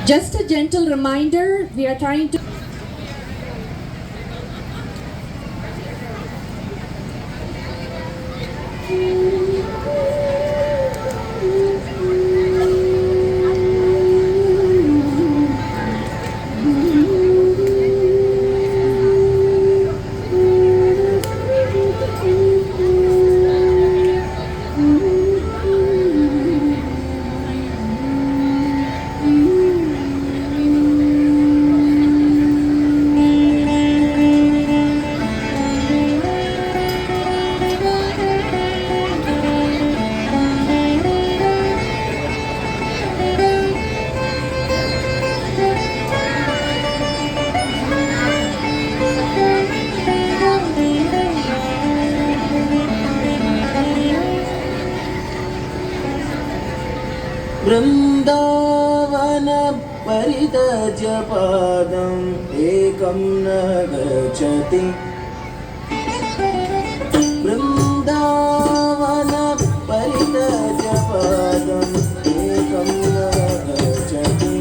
Just a gentle reminder, we are trying to Vrindavan परितज्य पादम् एकं न गच्छति वृन्दावन परितज्य पादम् एकं न गच्छति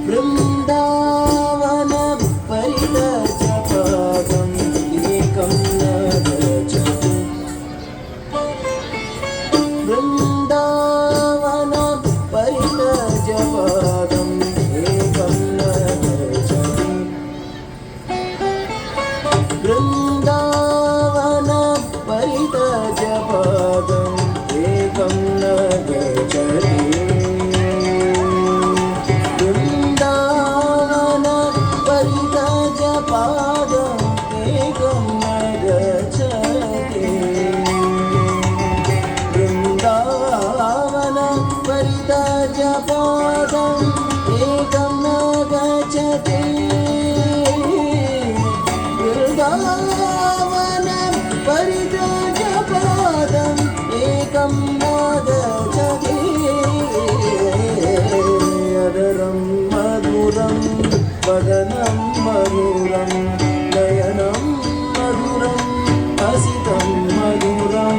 वृन्दावन परितज्य पादम् एकं न गच्छति वृन्दावन परितज्य पादम् एकं न गच्छति वृन्दावन परितज्य पादम् एकं न गच्छति वृन्दावन परितज्य पादम् एकं न गच्छति वृन्दावन परितज्य पादम् एकं न गच्छति वृन्दावन परितज्य पादम् एकं न गच्छति अधरं मधुरं वदनं मधुरं नयनं मधुरं हसितं मधुरं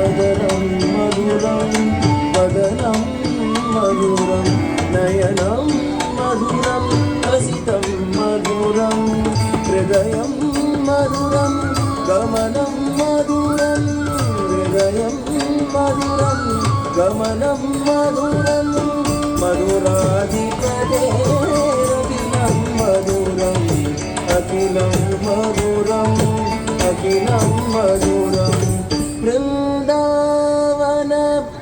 अधरं मधुरं वदनं मधुरं नयनं मधुरं हसितं मधुरं हृदयं मधुरं गमनं मधुरं हृदयं मधुरं गमनं मधुरं मधुराधिपतेरखिलं मधुरम् अखिलं मधुरम् अखिलं मधुरम् वृन्दावन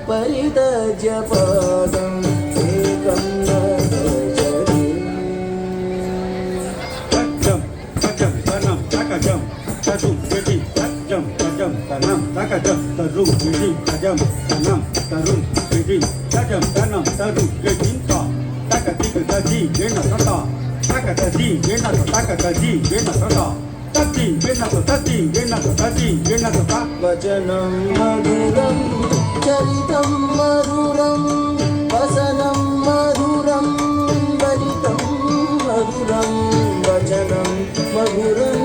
परितज्य पादम् एकं न गच्छति Tajam, tajam, tanam, takajam, tajum, jadi, tajam, tajam, tanam, takajam, tarum, jadi, tajam, tanam, tarum, jadi, tajam, tanam, tarum, jadi, takatiga, taji, gena, tata, takataji, gena, takataji, gena, tata, taji, gena, taji, gena, taji, gena, tata. वचनं मधुरं चरितं मधुरं वसनं मधुरं वलितं मधुरं वचनं मधुरं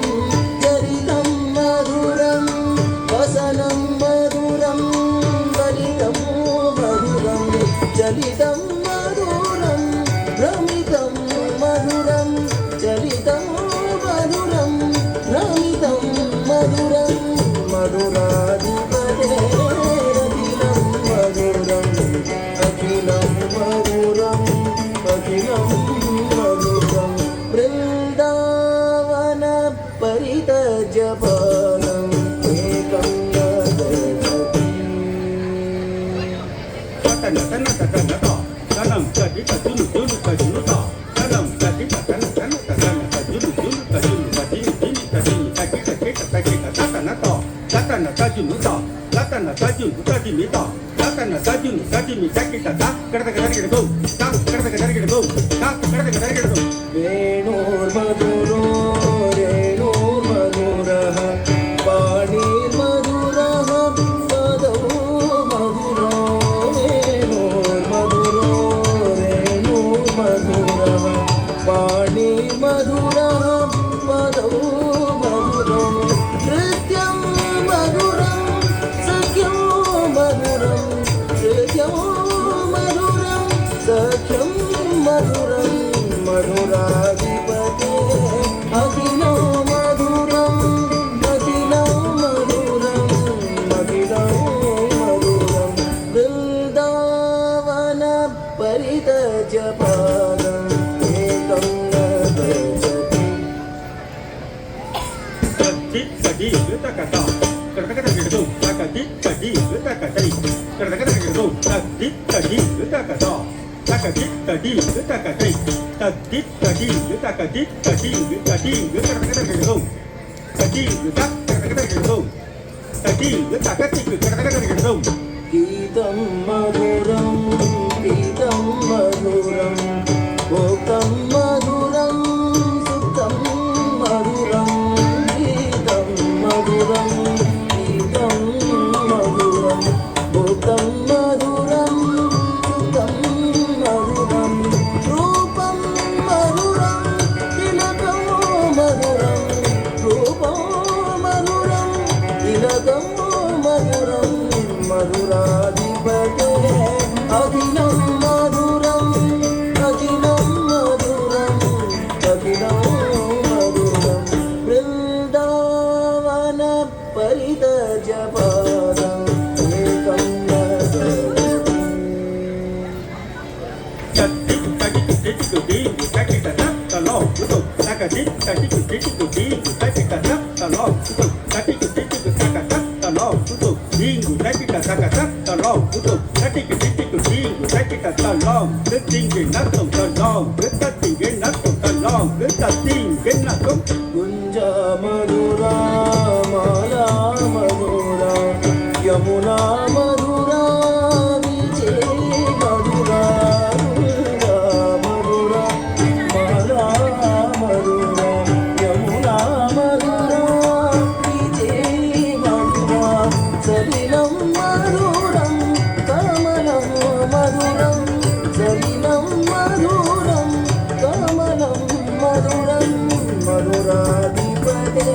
चरितं मधुरं वसनं मधुरं वलितं मधुरं चलितं मधुरं भ्रमितं मधुरं चलितं मधुरं भ्रमितं मधुरं मधुराधिपतेरखिलं मधुरम् अखिलं मधुरम् अखिलं मधुरम् वृन्दावन परितज्य पादम् एकं न गच्छति Tana, tana, tana, tana, tanam, jadi, tajunu, junu, tajunu, ta, tanam, jadi, tana, tana, tana, tajunu, junu, tajunu, tajini, jini, tajini, takita, kita, takita, tatana, ta, tatana, tajunu, ta, tatana, tajunu, tajini, ta, tatana, tajunu, tajini, takita, ta, kada, kada, kada, go, ta, kada, kada, kada, go, ta, kada, kada, kada, go. वेणुर्मधुरो रेणुर्मधुरः पाणिर्मधुरः पदौ मधुरो वेणुर्मधुरो रेणुर्मधुरः पाणिर्मधुरः पदौ मधुरो नृत्यं takata kadakadakadum takati kadi takatari kadakadakadum takti kadi takata takati kadi takatari takti kadi takati kadi kadakadakadum kadi kadakadakadum kadi takati kadakadakadum గీతం మధురం గీతం మధురం భోక్తం మధురం సుఖం మధురం గీతం మధురం గీతం మధురం భోక్తం మధురం సుఖం మధురం రూపం మధురం తిలకం మధురం రూపం మధురం తిలకం మధురం మధురాధిపతే అఖిలం మధురం అఖిలం మధురం అఖిలం మధురం బృందావన పరితజ పాదం ఏకం takati kadi kadi takita talo takati kadi kadi takita talo takati kadi takata talo dingu takita takata talo takati kadi takita talo tinggi natum talo tinggi natum talo tinggi natum గుంజ Madhura మాలా మధురా యమునా మధురా విజయ మధురా గుంజ మధురా మాలా మధురా యమునా మధురా విజయ మధురా సలిలం మధురం కమలం మధురం సలిలం మధురం కమలం మధురం మధురాధిపతే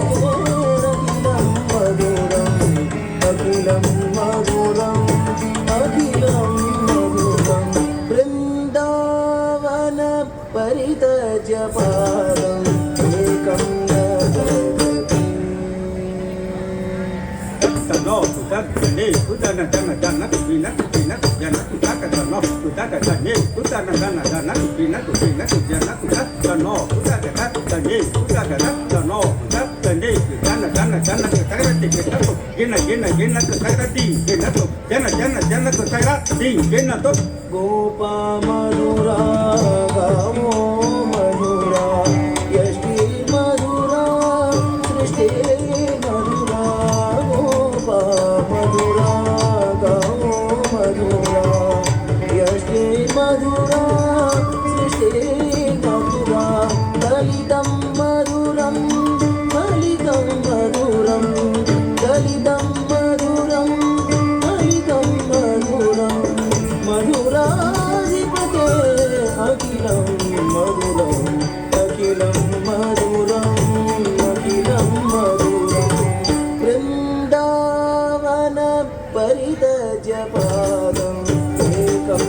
అఖిలం మధురం అఖిలం మధురం బృందావన పరితజ పాదం ఏకం talo kudane kudana dana dana tupina jana kudaka talo kudaka tane kudana dana dana tupina jana kudaka talo kudaka tane kudaka talo kudane dana dana dana kudaka talo gena kudaka ti gena to jana kudaka ti gena to గోపా మధురా గామో మధురా యష్టి మధురా సృష్టి మధురా గోపా మధురా గామో మధురా యష్టి మధురా సృష్టి మధురా దళితం మధురం దళితం మధురం దళితం మధురం దళితం మధురం మధురాధిపతే అఖిలం మధురం అఖిలం మధురం అఖిలం మధురం బృందావన పరితజ పాదం ఏకం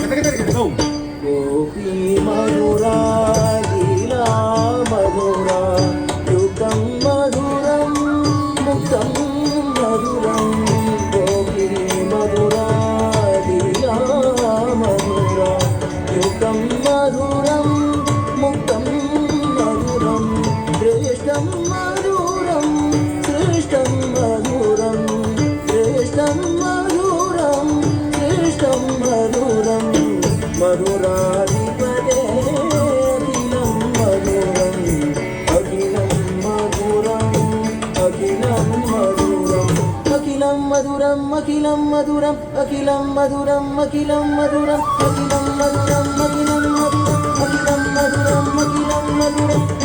నగరతి గోపీ మధురా లీలా మధురా యుగం మధురం ముక్తం మధురం గోపీ మధురా లీలా మధురా యుగం మధురం ముక్తం మధురం శ్రేష్టం మధురం శ్రేష్టం మధురం శ్రేష్టం మధురం శ్రేష్టం మధురం మధురాధిపతే అఖిలం మధురం అఖిలం మధురం అఖిలం మధురం అఖిలం మధురం అఖిలం మధురం అఖిలం మధురం అఖిలం మధురం అఖిలం మధురం అఖిలం మధురం అఖిలం మధురం